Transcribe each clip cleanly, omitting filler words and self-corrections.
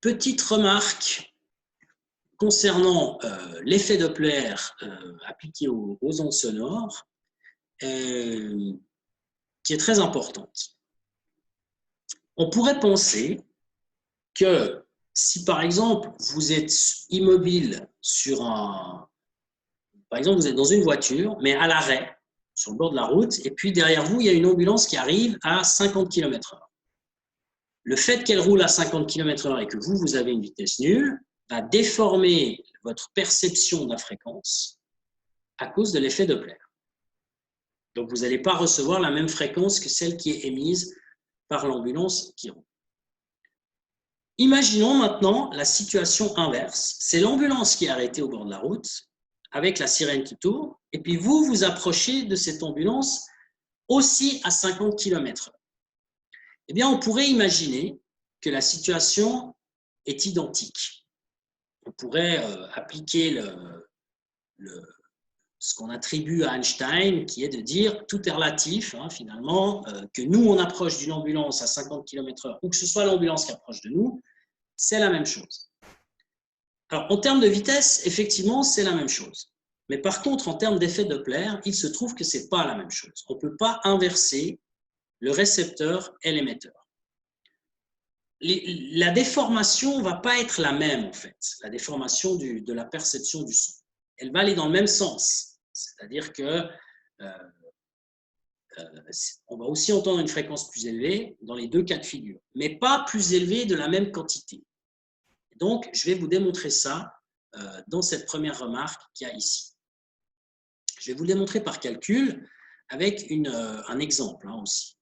petite remarque concernant l'effet Doppler appliqué aux ondes sonores, qui est très importante. On pourrait penser que si, par exemple, vous êtes immobile sur un… Par exemple, vous êtes dans une voiture, mais à l'arrêt, sur le bord de la route, et puis derrière vous, il y a une ambulance qui arrive à 50 km/h. Le fait qu'elle roule à 50 km/h et que vous avez une vitesse nulle, va déformer votre perception de la fréquence à cause de l'effet Doppler. Donc, vous n'allez pas recevoir la même fréquence que celle qui est émise par l'ambulance qui roule. Imaginons maintenant la situation inverse. C'est l'ambulance qui est arrêtée au bord de la route, avec la sirène qui tourne, et puis vous vous approchez de cette ambulance aussi à 50 km/h. Eh bien, on pourrait imaginer que la situation est identique. On pourrait appliquer ce qu'on attribue à Einstein, qui est de dire tout est relatif, finalement, que nous, on approche d'une ambulance à 50 km/h, ou que ce soit l'ambulance qui approche de nous, c'est la même chose. Alors, en termes de vitesse, effectivement, c'est la même chose. Mais par contre, en termes d'effet Doppler, il se trouve que ce n'est pas la même chose. On ne peut pas inverser le récepteur et l'émetteur. La déformation ne va pas être la même, en fait, la déformation de la perception du son. Elle va aller dans le même sens. C'est-à-dire que on va aussi entendre une fréquence plus élevée dans les deux cas de figure, mais pas plus élevée de la même quantité. Donc, je vais vous démontrer ça dans cette première remarque qu'il y a ici. Je vais vous le démontrer par calcul avec un exemple aussi.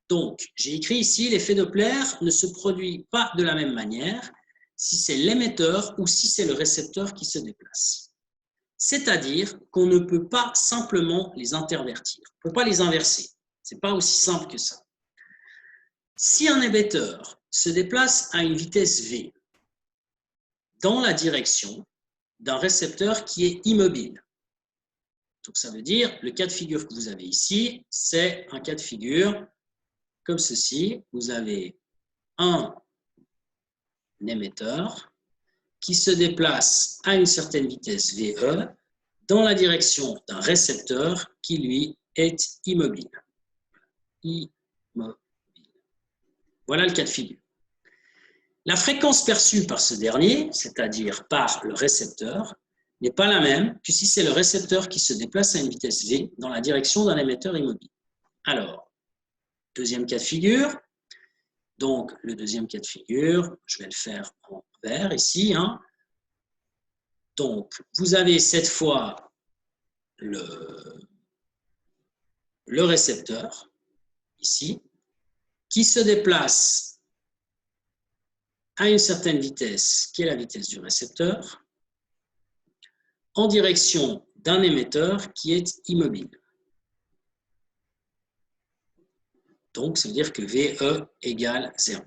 Donc, j'ai écrit ici, l'effet Doppler ne se produit pas de la même manière si c'est l'émetteur ou si c'est le récepteur qui se déplace. C'est-à-dire qu'on ne peut pas simplement les intervertir. On ne peut pas les inverser. Ce n'est pas aussi simple que ça. Si un émetteur se déplace à une vitesse V dans la direction d'un récepteur qui est immobile, donc ça veut dire, le cas de figure que vous avez ici, c'est un cas de figure comme ceci. Vous avez un émetteur qui se déplace à une certaine vitesse VE dans la direction d'un récepteur qui, lui, est immobile. Voilà le cas de figure. La fréquence perçue par ce dernier, c'est-à-dire par le récepteur, n'est pas la même que si c'est le récepteur qui se déplace à une vitesse V dans la direction d'un émetteur immobile. Alors, deuxième cas de figure. Donc, le deuxième cas de figure, je vais le faire en vert ici. Donc, vous avez cette fois le récepteur, ici, qui se déplace à une certaine vitesse, qui est la vitesse du récepteur, en direction d'un émetteur qui est immobile. Donc, ça veut dire que VE égale 0.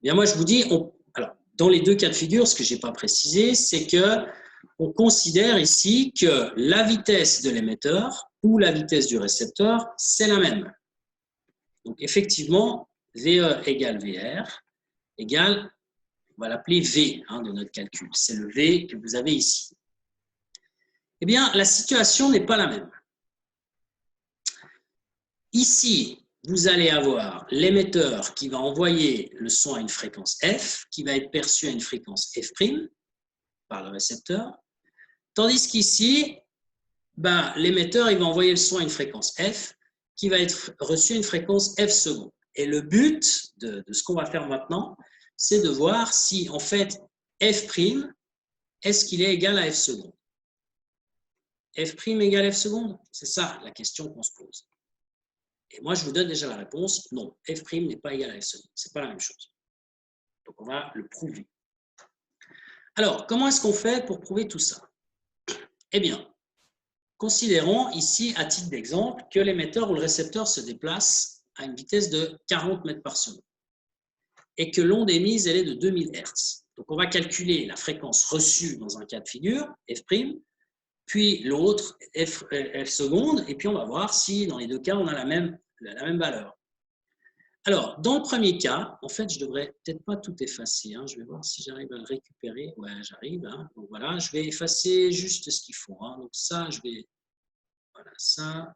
Bien, moi, je vous dis, alors, dans les deux cas de figure, ce que je n'ai pas précisé, c'est qu'on considère ici que la vitesse de l'émetteur ou la vitesse du récepteur, c'est la même. Donc, effectivement, VE égale VR égale, on va l'appeler V de notre calcul. C'est le V que vous avez ici. Eh bien, la situation n'est pas la même. Ici, vous allez avoir l'émetteur qui va envoyer le son à une fréquence F, qui va être perçu à une fréquence F' par le récepteur, tandis qu'ici, l'émetteur il va envoyer le son à une fréquence F, qui va être reçu à une fréquence F seconde. Et le but de ce qu'on va faire maintenant, c'est de voir si, en fait, F', est-ce qu'il est égal à F seconde? F' égale F seconde? C'est ça la question qu'on se pose. Et moi, je vous donne déjà la réponse, non, F' n'est pas égal à F seconde. Ce n'est pas la même chose. Donc, on va le prouver. Alors, comment est-ce qu'on fait pour prouver tout ça? Eh bien, considérons ici, à titre d'exemple, que l'émetteur ou le récepteur se déplace à une vitesse de 40 mètres par seconde et que l'onde émise, elle est de 2000 Hz. Donc, on va calculer la fréquence reçue dans un cas de figure, F', puis l'autre, F seconde, et puis on va voir si, dans les deux cas, on a la même valeur. Alors, dans le premier cas, en fait, je devrais peut-être pas tout effacer. Hein. Je vais voir si j'arrive à le récupérer. Ouais, j'arrive. Hein. Donc voilà, je vais effacer juste ce qu'il faut. Hein. Donc ça, je vais... Voilà, ça.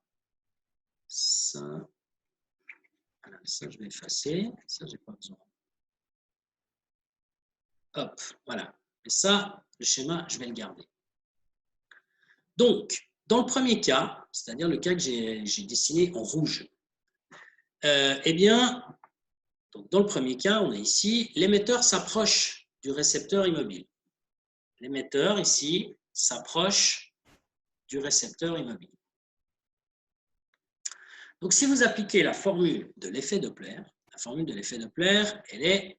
Voilà, ça, je vais effacer. Ça, j'ai pas besoin. Hop, voilà. Et ça, le schéma, je vais le garder. Donc, dans le premier cas, c'est-à-dire le cas que j'ai dessiné en rouge, eh bien, donc dans le premier cas, on a ici, l'émetteur s'approche du récepteur immobile. L'émetteur, ici, s'approche du récepteur immobile. Donc, si vous appliquez la formule de l'effet Doppler, la formule de l'effet Doppler, elle est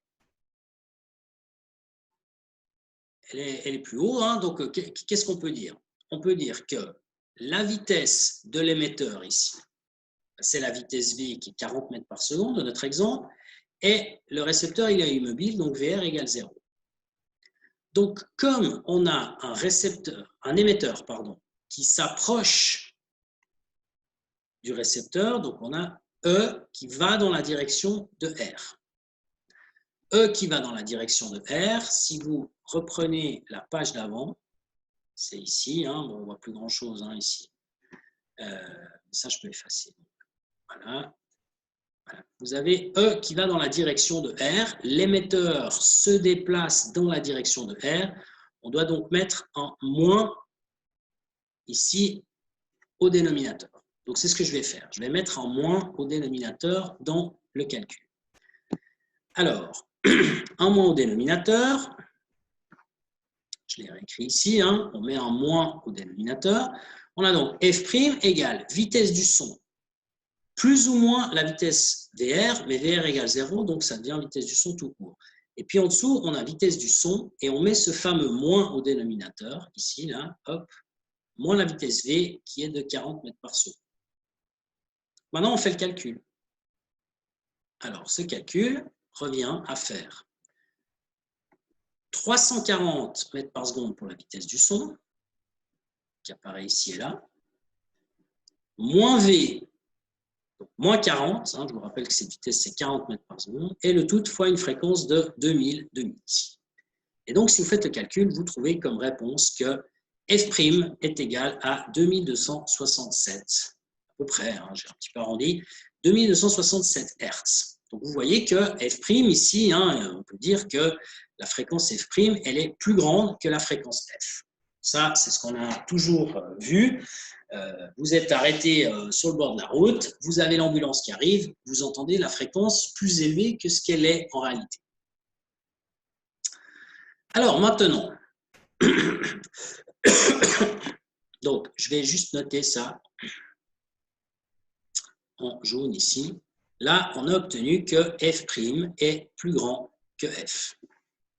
plus haut. Hein. Donc, qu'est-ce qu'on peut dire? On peut dire que la vitesse de l'émetteur ici, c'est la vitesse V qui est 40 mètres par seconde, de notre exemple, et le récepteur il est immobile, donc VR égale 0. Donc, comme on a un émetteur qui s'approche du récepteur, donc on a E qui va dans la direction de R. E qui va dans la direction de R, si vous reprenez la page d'avant, c'est ici, hein, bon, on ne voit plus grand-chose hein, ici. Ça, je peux effacer. Voilà. Voilà. Vous avez E qui va dans la direction de R. L'émetteur se déplace dans la direction de R. On doit donc mettre un moins ici au dénominateur. Donc, c'est ce que je vais faire. Je vais mettre un moins au dénominateur dans le calcul. Alors, un moins au dénominateur, je l'ai réécrit ici, hein, on met un moins au dénominateur. On a donc f' égale vitesse du son plus ou moins la vitesse VR, mais VR égale 0, donc ça devient vitesse du son tout court. Et puis en dessous, on a vitesse du son, et on met ce fameux moins au dénominateur, ici, là, hop, moins la vitesse V, qui est de 40 mètres par seconde. Maintenant, on fait le calcul. Alors, ce calcul revient à faire 340 mètres par seconde pour la vitesse du son, qui apparaît ici et là, moins V, donc moins 40, hein, je vous rappelle que cette vitesse c'est 40 mètres par seconde, et le tout fois une fréquence de 2000 ici. Et donc, si vous faites le calcul, vous trouvez comme réponse que f' est égal à 2267, à peu près, hein, j'ai un petit peu arrondi, 2267 Hz. Donc, vous voyez que f' ici, hein, on peut dire que la fréquence f', elle est plus grande que la fréquence f. Ça, c'est ce qu'on a toujours vu. Vous êtes arrêté sur le bord de la route, vous avez l'ambulance qui arrive, vous entendez la fréquence plus élevée que ce qu'elle est en réalité. Alors maintenant, donc je vais juste noter ça en jaune ici. Là, on a obtenu que f' est plus grand que f,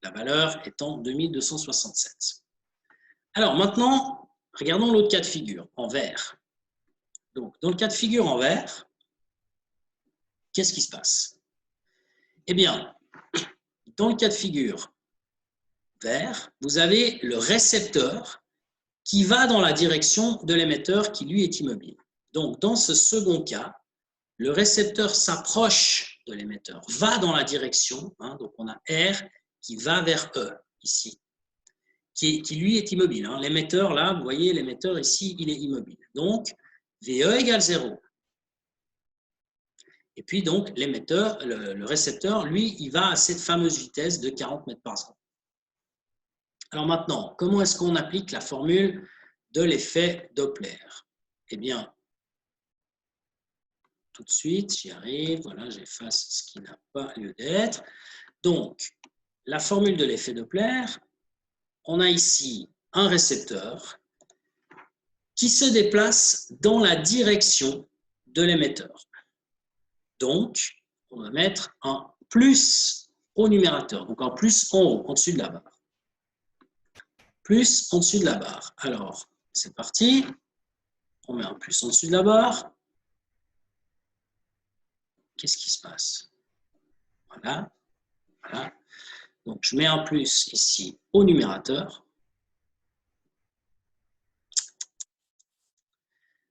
la valeur étant 2267. Alors maintenant, regardons l'autre cas de figure, en vert. Donc, dans le cas de figure en vert, qu'est-ce qui se passe? Eh bien, dans le cas de figure vert, vous avez le récepteur qui va dans la direction de l'émetteur qui, lui, est immobile. Donc, dans ce second cas, le récepteur s'approche de l'émetteur, va dans la direction, hein, donc on a R qui va vers E, ici, qui lui est immobile. Hein. L'émetteur, là, vous voyez, l'émetteur ici, il est immobile. Donc, VE égale 0. Et puis, donc, l'émetteur, le récepteur, lui, il va à cette fameuse vitesse de 40 mètres par seconde. Alors maintenant, comment est-ce qu'on applique la formule de l'effet Doppler? Eh bien, tout de suite, j'y arrive, voilà, j'efface ce qui n'a pas lieu d'être. Donc, la formule de l'effet Doppler, on a ici un récepteur qui se déplace dans la direction de l'émetteur. Donc, on va mettre un plus au numérateur, donc un plus en haut, en dessus de la barre. Plus en dessus de la barre. Alors, c'est parti. On met un plus en dessus de la barre. Qu'est-ce qui se passe? Voilà. Voilà. Donc, je mets un plus ici au numérateur.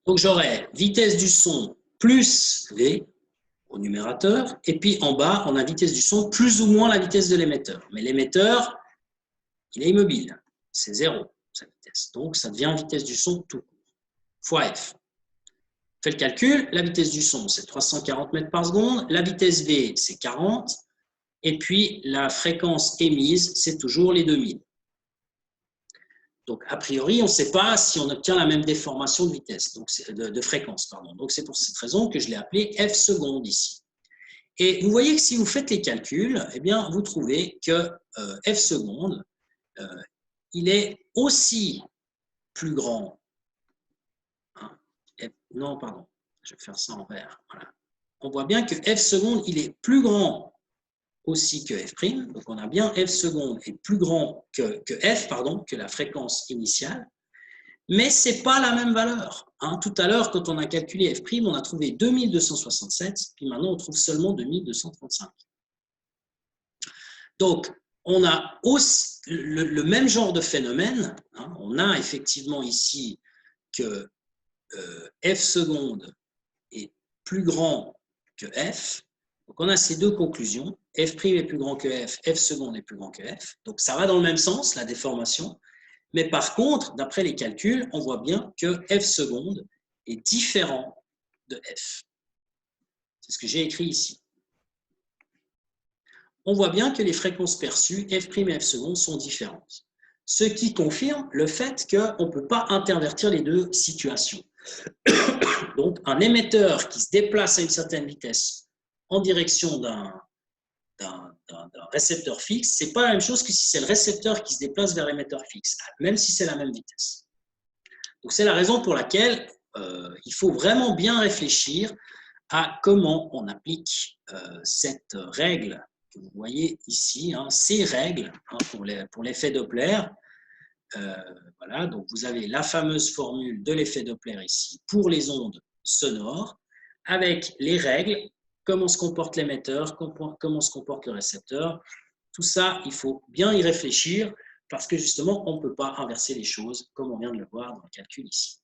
Donc, j'aurai vitesse du son plus V. au numérateur. Et puis en bas, on a vitesse du son plus ou moins la vitesse de l'émetteur. Mais l'émetteur, il est immobile. C'est 0, sa vitesse. Donc, ça devient vitesse du son tout court, fois f. Fait le calcul, la vitesse du son, c'est 340 mètres par seconde. La vitesse V, c'est 40. Et puis, la fréquence émise, c'est toujours les 2000. Donc, a priori, on ne sait pas si on obtient la même déformation de vitesse, donc de fréquence. Pardon. Donc, c'est pour cette raison que je l'ai appelé f seconde ici. Et vous voyez que si vous faites les calculs, eh bien, vous trouvez que f seconde, il est aussi plus grand. Hein, non, pardon, je vais faire ça en vert. Voilà. On voit bien que f seconde, il est plus grand aussi que f', donc on a bien f seconde est plus grand que f, pardon, que la fréquence initiale, mais ce n'est pas la même valeur. Hein. Tout à l'heure, quand on a calculé f', on a trouvé 2267, puis maintenant on trouve seulement 2235. Donc, on a aussi le même genre de phénomène. Hein. On a effectivement ici que f seconde est plus grand que f. Donc, on a ces deux conclusions. F' est plus grand que f, f seconde est plus grand que f. Donc, ça va dans le même sens, la déformation. Mais par contre, d'après les calculs, on voit bien que f seconde est différent de f. C'est ce que j'ai écrit ici. On voit bien que les fréquences perçues, f' et f seconde, sont différentes. Ce qui confirme le fait qu'on ne peut pas intervertir les deux situations. Donc, un émetteur qui se déplace à une certaine vitesse en direction d'un récepteur fixe, ce n'est pas la même chose que si c'est le récepteur qui se déplace vers l'émetteur fixe, même si c'est la même vitesse. Donc, c'est la raison pour laquelle il faut vraiment bien réfléchir à comment on applique cette règle que vous voyez ici, hein, ces règles hein, pour l'effet Doppler. Voilà, donc vous avez la fameuse formule de l'effet Doppler ici pour les ondes sonores, avec les règles, comment se comporte l'émetteur, comment se comporte le récepteur. Tout ça, il faut bien y réfléchir parce que justement, on ne peut pas inverser les choses comme on vient de le voir dans le calcul ici.